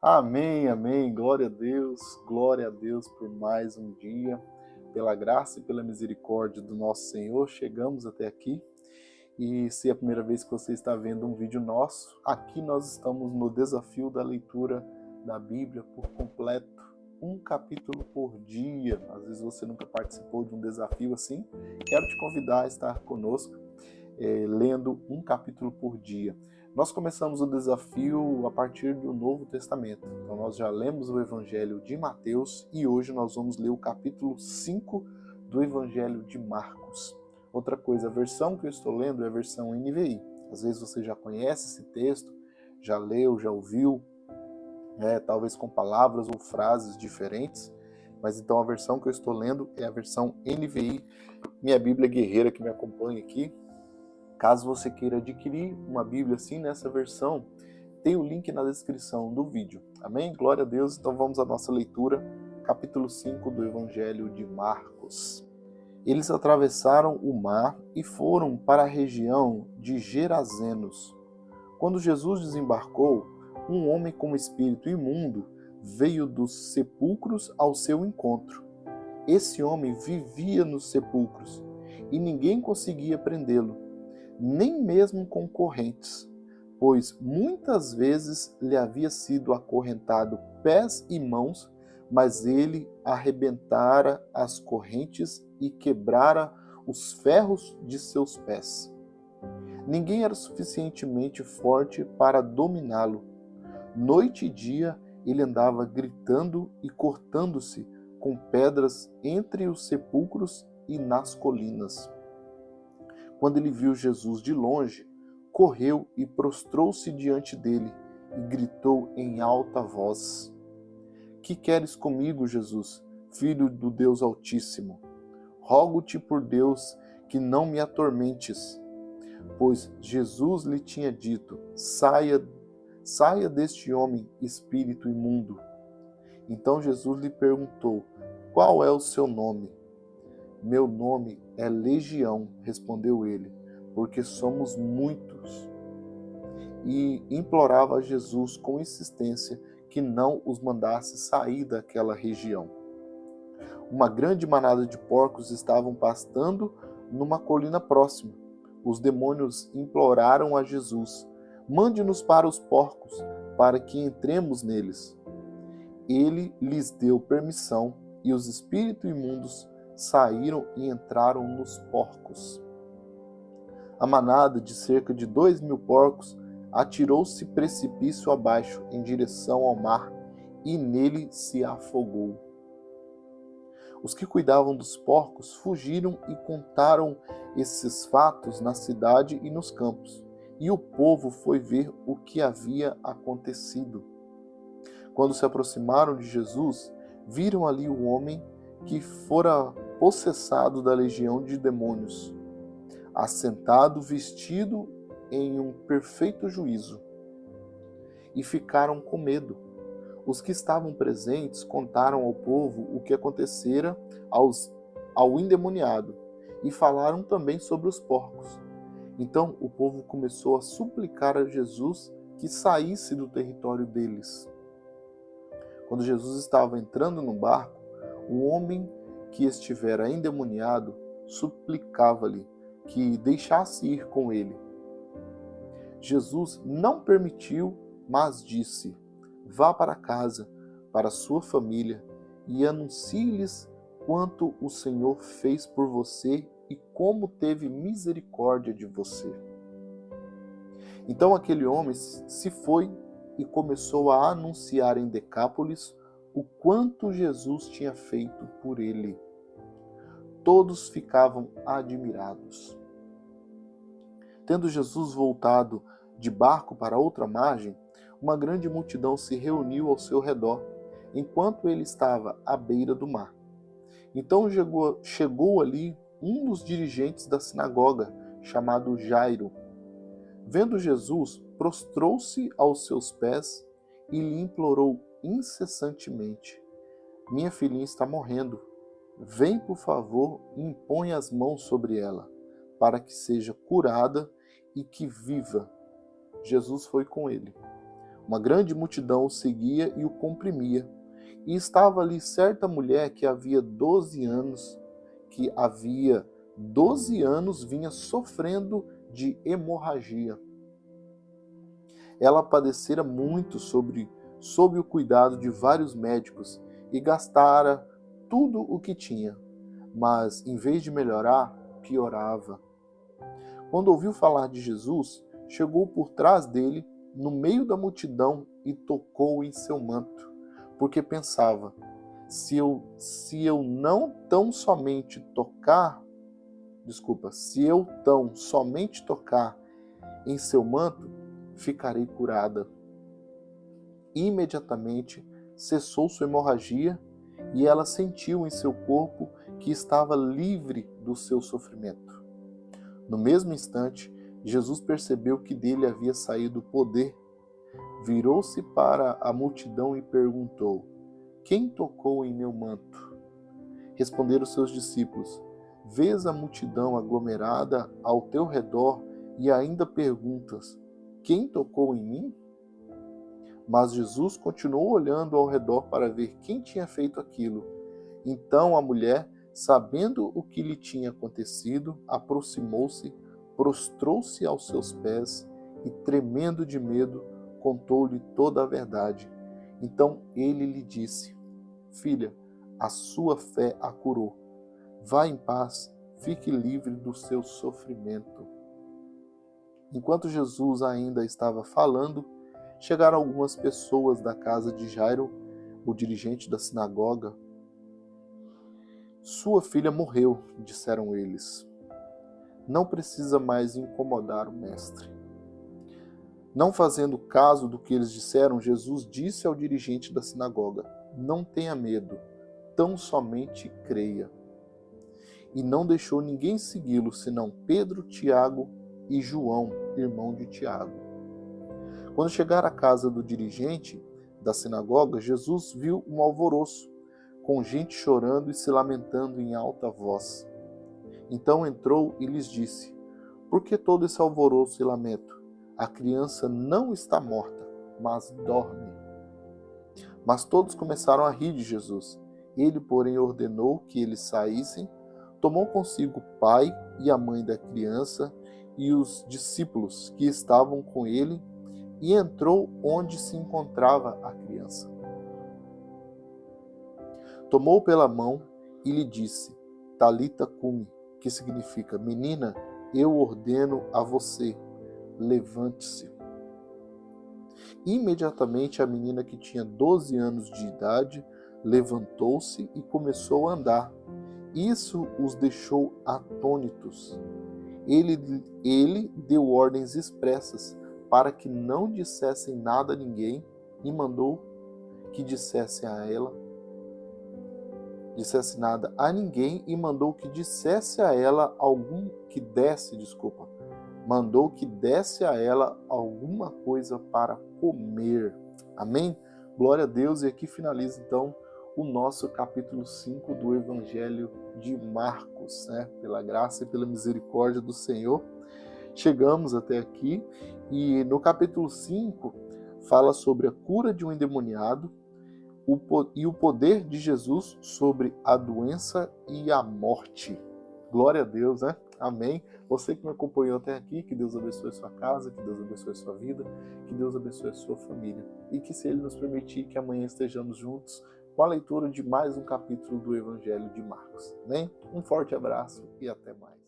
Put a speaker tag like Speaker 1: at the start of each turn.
Speaker 1: Amém, amém. Glória a Deus por mais um dia. Pela graça e pela misericórdia do nosso Senhor, chegamos até aqui. E se é a primeira vez que você está vendo um vídeo nosso, aqui nós estamos no desafio da leitura da Bíblia por completo, um capítulo por dia. Às vezes você nunca participou de um desafio assim. Quero te convidar a estar conosco, lendo um capítulo por dia. Nós começamos o desafio a partir do Novo Testamento. Então nós já lemos o Evangelho de Mateus e hoje nós vamos ler o capítulo 5 do Evangelho de Marcos. Outra coisa, a versão que eu estou lendo é a versão NVI. Às vezes você já conhece esse texto, já leu, já ouviu, talvez com palavras ou frases diferentes, mas então a versão que eu estou lendo é a versão NVI, minha Bíblia guerreira que me acompanha aqui. Caso você queira adquirir uma Bíblia assim, nessa versão, tem o link na descrição do vídeo. Amém? Glória a Deus. Então vamos à nossa leitura, capítulo 5 do Evangelho de Marcos. Eles atravessaram o mar e foram para a região de Gerazenos. Quando Jesus desembarcou, um homem com espírito imundo veio dos sepulcros ao seu encontro. Esse homem vivia nos sepulcros e ninguém conseguia prendê-lo, nem mesmo com correntes, pois muitas vezes lhe havia sido acorrentado pés e mãos, mas ele arrebentara as correntes e quebrara os ferros de seus pés. Ninguém era suficientemente forte para dominá-lo. Noite e dia ele andava gritando e cortando-se com pedras entre os sepulcros e nas colinas. Quando ele viu Jesus de longe, correu e prostrou-se diante dele e gritou em alta voz: Que queres comigo, Jesus, Filho do Deus Altíssimo? Rogo-te por Deus que não me atormentes. Pois Jesus lhe tinha dito: Saia deste homem, espírito imundo. Então Jesus lhe perguntou: Qual é o seu nome? Meu nome é Legião, respondeu ele, porque somos muitos. E implorava a Jesus com insistência que não os mandasse sair daquela região. Uma grande manada de porcos estavam pastando numa colina próxima. Os demônios imploraram a Jesus: Mande-nos para os porcos, para que entremos neles. Ele lhes deu permissão e os espíritos imundos saíram e entraram nos porcos. A manada, de cerca de 2.000 porcos, atirou-se precipício abaixo em direção ao mar e nele se afogou. Os que cuidavam dos porcos fugiram e contaram esses fatos na cidade e nos campos, e o povo foi ver o que havia acontecido. Quando se aproximaram de Jesus, viram ali o homem que fora possessado da legião de demônios, assentado, vestido em um perfeito juízo, e ficaram com medo. Os que estavam presentes contaram ao povo o que acontecera ao endemoniado, e falaram também sobre os porcos. Então o povo começou a suplicar a Jesus que saísse do território deles. Quando Jesus estava entrando no barco, o homem que estivera endemoniado suplicava-lhe que deixasse ir com ele. Jesus não permitiu, mas disse: Vá para casa, para sua família, e anuncie-lhes quanto o Senhor fez por você e como teve misericórdia de você. Então aquele homem se foi e começou a anunciar em Decápolis o quanto Jesus tinha feito por ele. Todos ficavam admirados. Tendo Jesus voltado de barco para outra margem, uma grande multidão se reuniu ao seu redor, enquanto ele estava à beira do mar. Então chegou ali um dos dirigentes da sinagoga, chamado Jairo. Vendo Jesus, prostrou-se aos seus pés e lhe implorou incessantemente: Minha filhinha está morrendo. Vem, por favor, e impõe as mãos sobre ela, para que seja curada e que viva. Jesus foi com ele. Uma grande multidão o seguia e o comprimia. E estava ali certa mulher que havia 12 anos vinha sofrendo de hemorragia. Ela padecera muito sob o cuidado de vários médicos e gastara tudo o que tinha, mas em vez de melhorar, piorava. Quando ouviu falar de Jesus, chegou por trás dele, no meio da multidão, e tocou em seu manto, porque pensava: se eu tão somente tocar em seu manto, ficarei curada. Imediatamente cessou sua hemorragia e ela sentiu em seu corpo que estava livre do seu sofrimento. No mesmo instante, Jesus percebeu que dele havia saído o poder. Virou-se para a multidão e perguntou: quem tocou em meu manto? Responderam seus discípulos: vês a multidão aglomerada ao teu redor e ainda perguntas: quem tocou em mim? Mas Jesus continuou olhando ao redor para ver quem tinha feito aquilo. Então a mulher, sabendo o que lhe tinha acontecido, aproximou-se, prostrou-se aos seus pés e, tremendo de medo, contou-lhe toda a verdade. Então ele lhe disse: filha, a sua fé a curou. Vá em paz, fique livre do seu sofrimento. Enquanto Jesus ainda estava falando, chegaram algumas pessoas da casa de Jairo, o dirigente da sinagoga. Sua filha morreu, disseram eles. Não precisa mais incomodar o mestre. Não fazendo caso do que eles disseram, Jesus disse ao dirigente da sinagoga: não tenha medo, tão somente creia. E não deixou ninguém segui-lo, senão Pedro, Tiago e João, irmão de Tiago. Quando chegaram à casa do dirigente da sinagoga, Jesus viu um alvoroço, com gente chorando e se lamentando em alta voz. Então entrou e lhes disse: por que todo esse alvoroço e lamento? A criança não está morta, mas dorme. Mas todos começaram a rir de Jesus. Ele, porém, ordenou que eles saíssem, tomou consigo o pai e a mãe da criança e os discípulos que estavam com ele, e entrou onde se encontrava a criança. Tomou pela mão e lhe disse: Talita cumi, que significa: menina, eu ordeno a você, levante-se. Imediatamente a menina, que tinha 12 anos de idade, levantou-se e começou a andar. Isso os deixou atônitos. Ele deu ordens expressas para que não dissessem nada a ninguém e mandou que dissesse nada a ninguém e mandou que dissesse a ela mandou que desse a ela alguma coisa para comer. Amém? Glória a Deus. E aqui finaliza então o nosso capítulo 5 do Evangelho de Marcos, né? Pela graça e pela misericórdia do Senhor, chegamos até aqui, e no capítulo 5 fala sobre a cura de um endemoniado e o poder de Jesus sobre a doença e a morte. Glória a Deus, né? Amém. Você que me acompanhou até aqui, que Deus abençoe a sua casa, que Deus abençoe a sua vida, que Deus abençoe a sua família. E que, se Ele nos permitir, que amanhã estejamos juntos com a leitura de mais um capítulo do Evangelho de Marcos. Amém? Um forte abraço e até mais.